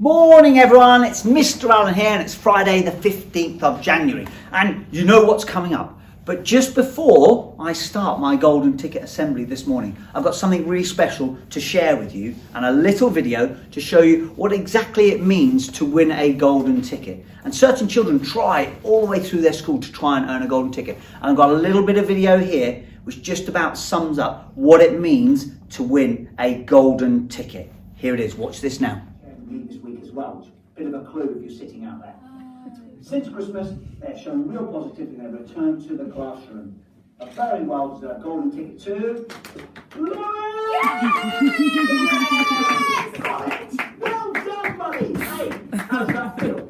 Morning everyone, it's Mr. Allen here and it's Friday the 15th of January and you know what's coming up. But just before I start my golden ticket assembly this morning, I've got something really special to share with you and a little video to show you what exactly it means to win a golden ticket. And certain children try all the way through their school to try and earn a golden ticket. And I've got a little bit of video here which just about sums up what it means to win a golden ticket. Here it is, watch this now. This week as well, bit of a clue if you're sitting out there. Since Christmas, they're showing real positivity in their return to the classroom. A very well deserved golden ticket to Louis! Yes! Well done, buddy! Hey, how does that feel?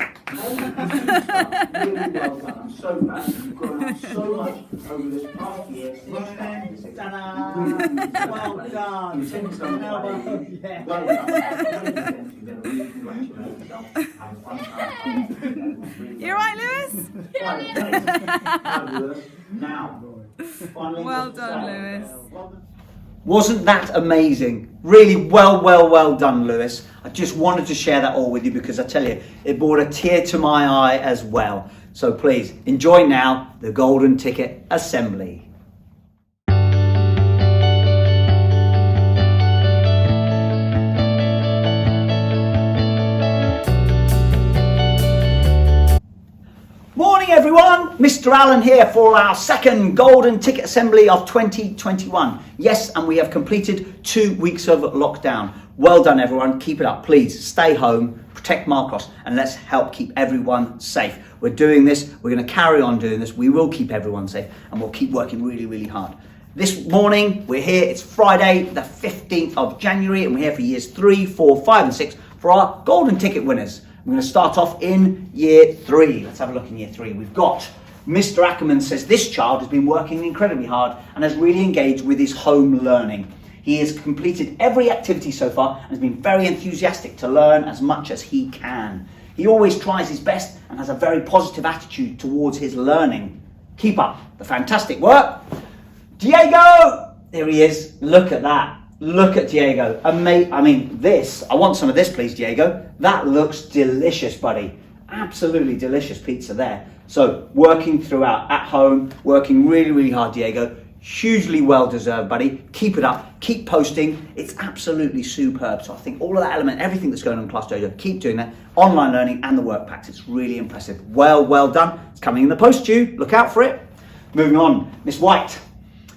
Really well done. I'm so proud. You've grown up so much over this past year. Well done. You seem so well done. You're right, Lewis? Now, well done, Lewis. Wasn't that amazing? Really well done, Lewis. I just wanted to share that all with you because I tell you, it brought a tear to my eye as well. So please, enjoy now the golden ticket assembly. Morning everyone, Mr. Allen here for our second golden ticket assembly of 2021. Yes, and we have completed 2 weeks of lockdown. Well done everyone, keep it up. Please stay home, protect Marcos, and let's help keep everyone safe. We're doing this, we're going to carry on doing this, we will keep everyone safe, and we'll keep working really hard. This morning, we're here, it's Friday the 15th of January, and we're here for years 3, 4, 5 and 6 for our golden ticket winners. We're going to start off in year 3. Let's have a look in year 3. We've got Mr. Ackerman says this child has been working incredibly hard and has really engaged with his home learning. He has completed every activity so far and has been very enthusiastic to learn as much as he can. He always tries his best and has a very positive attitude towards his learning. Keep up the fantastic work. Diego! There he is. Look at that. Look at Diego. I mean, this. I want some of this, please, Diego. That looks delicious, buddy. Absolutely delicious pizza there. So, working throughout at home, working really hard, Diego. Hugely well deserved, buddy. Keep it up. Keep posting. It's absolutely superb. So, I think all of that element, everything that's going on in Class Dojo, keep doing that. Online learning and the work packs. It's really impressive. Well done. It's coming in the post to you. Look out for it. Moving on, Miss White.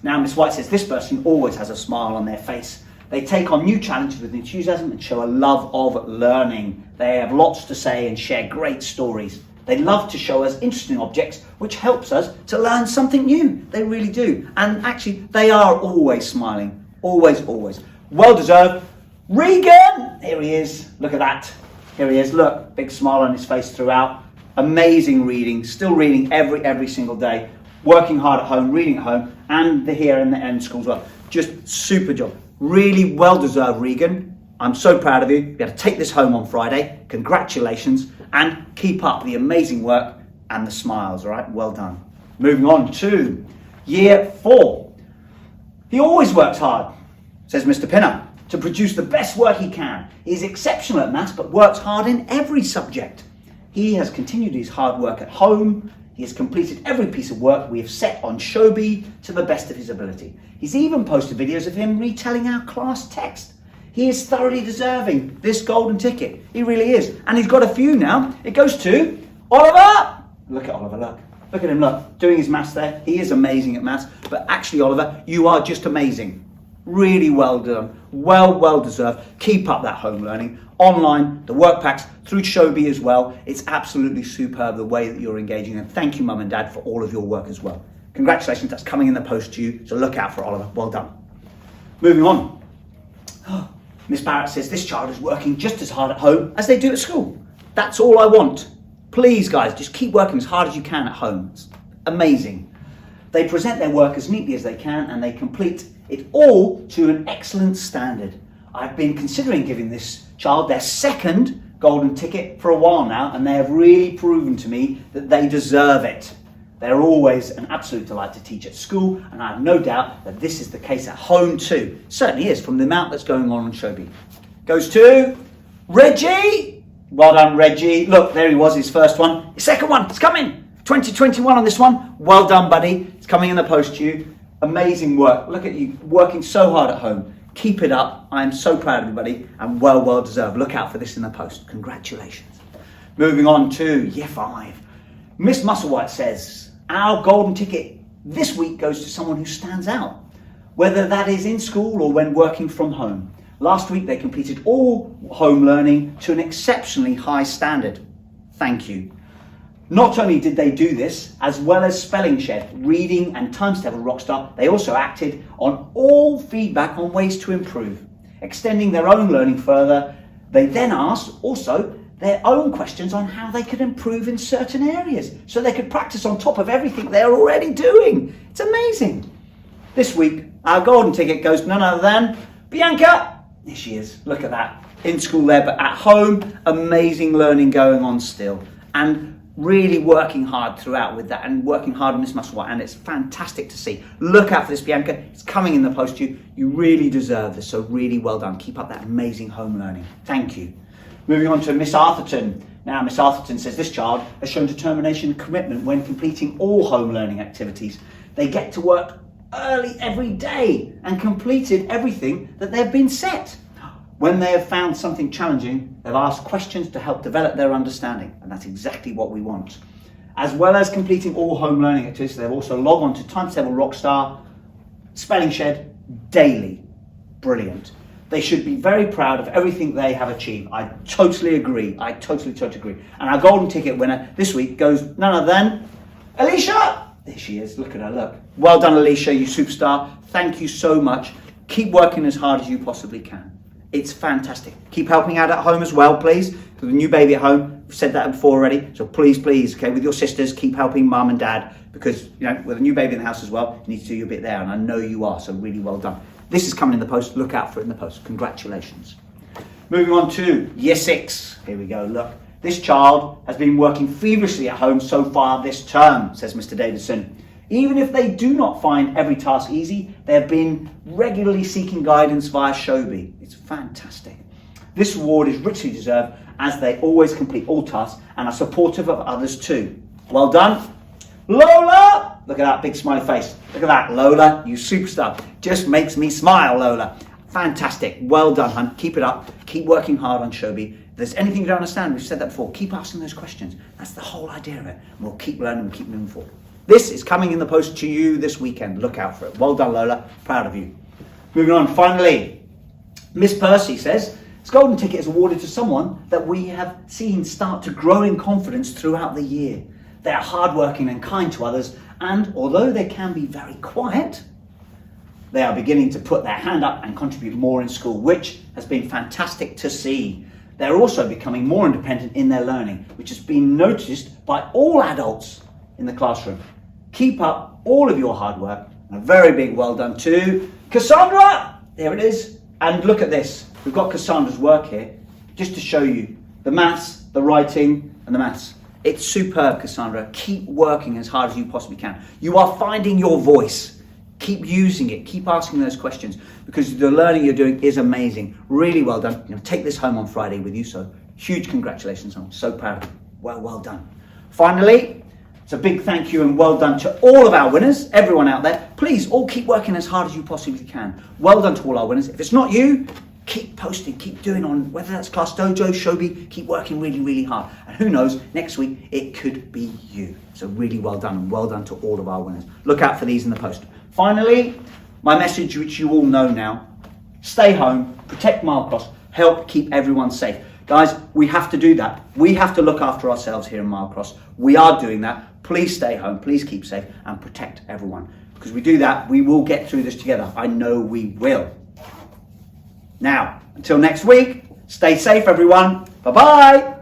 Now, Miss White says this person always has a smile on their face. They take on new challenges with enthusiasm and show a love of learning. They have lots to say and share great stories. They love to show us interesting objects, which helps us to learn something new. They really do. And actually, they are always smiling. Always. Well deserved. Regan! Here he is. Look at that. Here he is. Look, big smile on his face throughout. Amazing reading. Still reading every single day. Working hard at home, reading at home, and here in the end school as well. Just super job. Really well deserved, Regan. I'm so proud of you. You got to take this home on Friday. Congratulations, and keep up the amazing work and the smiles, all right? Well done. Moving on to year 4. He always works hard, says Mr. Pinner, to produce the best work he can. He's exceptional at maths, but works hard in every subject. He has continued his hard work at home. He has completed every piece of work we have set on Shobi to the best of his ability. He's even posted videos of him retelling our class text. He is thoroughly deserving this golden ticket. He really is. And he's got a few now. It goes to Oliver. Look at Oliver, look. Look at him, look. Doing his maths there. He is amazing at maths. But actually, Oliver, you are just amazing. Really well done. Well deserved. Keep up that home learning. Online, the work packs, through Shobi as well. It's absolutely superb the way that you're engaging, and thank you, Mum and Dad, for all of your work as well. Congratulations, that's coming in the post to you, so look out for Oliver. Well done. Moving on. Miss Barrett says this child is working just as hard at home as they do at school. That's all I want. Please, guys, just keep working as hard as you can at home. It's amazing. They present their work as neatly as they can, and they complete it all to an excellent standard. I've been considering giving this child their second golden ticket for a while now, and they have really proven to me that they deserve it. They're always an absolute delight to teach at school, and I have no doubt that this is the case at home too. Certainly is, from the amount that's going on Shobi. Goes to Reggie. Well done, Reggie. Look, there he was, his first one. His second one, it's coming. 2021 on this one. Well done, buddy. It's coming in the post to you. Amazing work. Look at you working so hard at home. Keep it up. I am so proud of you, buddy, and well deserved. Look out for this in the post. Congratulations. Moving on to Year 5. Miss Musselwhite says, our golden ticket this week goes to someone who stands out, whether that is in school or when working from home. Last week they completed all home learning to an exceptionally high standard. Thank you. Not only did they do this, as well as spelling shed, reading and times table rockstar, they also acted on all feedback on ways to improve. Extending their own learning further, they then asked also their own questions on how they could improve in certain areas, so they could practice on top of everything they're already doing. It's amazing. This week, our golden ticket goes to none other than Bianca. Here she is. Look at that. In school there, but at home, amazing learning going on still. And really working hard throughout with that, and working hard on Miss Musselwhite, and it's fantastic to see. Look out for this, Bianca. It's coming in the post to you. You really deserve this, so really well done. Keep up that amazing home learning. Thank you. Moving on to Miss Arthurton. Now, Miss Arthurton says this child has shown determination and commitment when completing all home learning activities. They get to work early every day and completed everything that they've been set. When they have found something challenging, they've asked questions to help develop their understanding, and that's exactly what we want. As well as completing all home learning activities, they've also logged on to Times Table Rockstar, Spelling Shed daily. Brilliant. They should be very proud of everything they have achieved. I totally agree. I totally agree. And our golden ticket winner this week goes none other than Alicia. There she is. Look at her. Look. Well done, Alicia, you superstar. Thank you so much. Keep working as hard as you possibly can. It's fantastic. Keep helping out at home as well, please. For the new baby at home, I've said that before already. So please, okay, with your sisters, keep helping mum and dad, because, you know, with a new baby in the house as well, you need to do your bit there, and I know you are, so really well done. This is coming in the post. Look out for it in the post. Congratulations. Moving on to Year 6. Here we go. Look, this child has been working feverishly at home so far this term, says Mr. Davidson. Even if they do not find every task easy, they have been regularly seeking guidance via Shobi. It's fantastic. This award is richly deserved, as they always complete all tasks and are supportive of others too. Well done. Lola! Look at that big smiley face. Look at that, Lola, you superstar. Just makes me smile, Lola. Fantastic. Well done, hun. Keep it up. Keep working hard on Shobi. If there's anything you don't understand, we've said that before, keep asking those questions. That's the whole idea of it. And we'll keep learning and keep moving forward. This is coming in the post to you this weekend. Look out for it. Well done, Lola. Proud of you. Moving on, finally, Miss Percy says, this golden ticket is awarded to someone that we have seen start to grow in confidence throughout the year. They are hardworking and kind to others, and although they can be very quiet, they are beginning to put their hand up and contribute more in school, which has been fantastic to see. They're also becoming more independent in their learning, which has been noticed by all adults in the classroom. Keep up all of your hard work, and a very big well done to Cassandra. There it is. And look at this. We've got Cassandra's work here just to show you the maths, the writing, and the maths. It's superb, Cassandra. Keep working as hard as you possibly can. You are finding your voice. Keep using it. Keep asking those questions, because the learning you're doing is amazing. Really well done. You know, take this home on Friday with you. So huge congratulations. I'm so proud of you. Well done. Finally, it's a big thank you and well done to all of our winners, everyone out there. Please all keep working as hard as you possibly can. Well done to all our winners. If it's not you, keep posting, keep doing on, whether that's Class Dojo, Shobi, keep working really hard. And who knows, next week it could be you. So really well done, and well done to all of our winners. Look out for these in the post. Finally, my message, which you all know now: stay home, protect Milecross, help keep everyone safe. Guys, we have to do that. We have to look after ourselves here in Milecross. We are doing that. Please stay home, please keep safe, and protect everyone. Because we do that, we will get through this together. I know we will. Now, until next week, stay safe, everyone. Bye-bye.